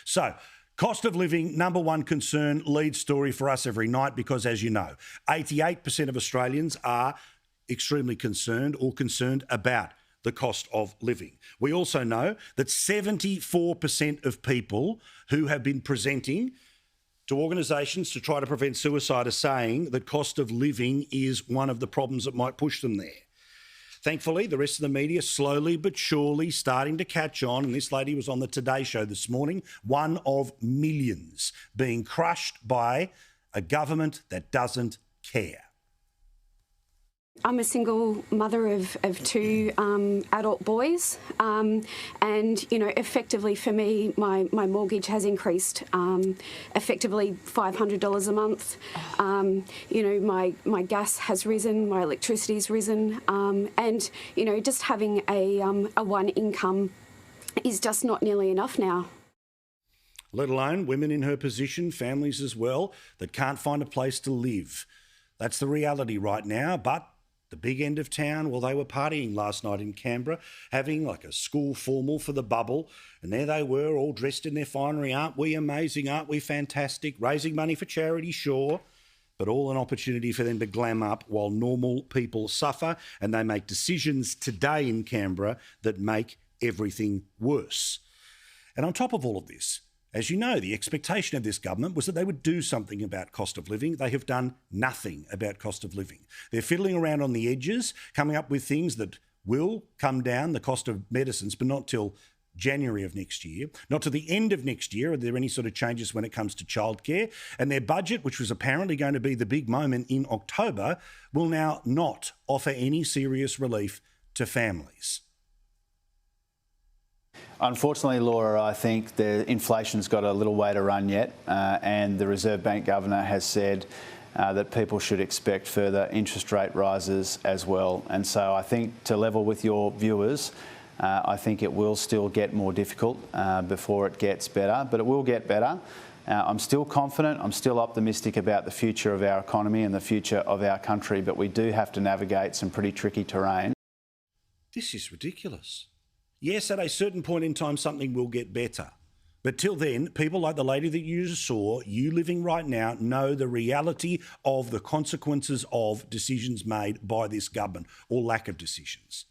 So, cost of living, number one concern, lead story for us every night because, as you know, 88% of Australians are extremely concerned or concerned about the cost of living. We also know that 74% of people who have been presenting to organisations to try to prevent suicide are saying that cost of living is one of the problems that might push them there. Thankfully, the rest of the media slowly but surely starting to catch on, and this lady was on the Today Show this morning, one of millions being crushed by a government that doesn't care. I'm a single mother of two adult boys, and, effectively for me, my mortgage has increased effectively $500 a month. My gas has risen, my electricity's risen, and, just having a one income is just not nearly enough now. Let alone women in her position, families as well, that can't find a place to live. That's the reality right now, but the big end of town, well, they were partying last night in Canberra, having like a school formal for the bubble, and there they were, all dressed in their finery. Aren't we amazing? Aren't we fantastic? Raising money for charity, sure, but all an opportunity for them to glam up while normal people suffer, and they make decisions today in Canberra that make everything worse. And on top of all of this, as you know, the expectation of this government was that they would do something about cost of living. They have done nothing about cost of living. They're fiddling around on the edges, coming up with things that will come down the cost of medicines, but not till January of next year. Not to the end of next year are there any sort of changes when it comes to childcare. And their budget, which was apparently going to be the big moment in October, will now not offer any serious relief to families. Unfortunately, Laura, I think the inflation's got a little way to run yet, and the Reserve Bank Governor has said that people should expect further interest rate rises as well. And so I think, to level with your viewers, I think it will still get more difficult before it gets better, but it will get better. I'm still confident, I'm still optimistic about the future of our economy and the future of our country, but we do have to navigate some pretty tricky terrain. This is ridiculous. Yes, at a certain point in time, something will get better. But till then, people like the lady that you just saw, you living right now, know the reality of the consequences of decisions made by this government or lack of decisions.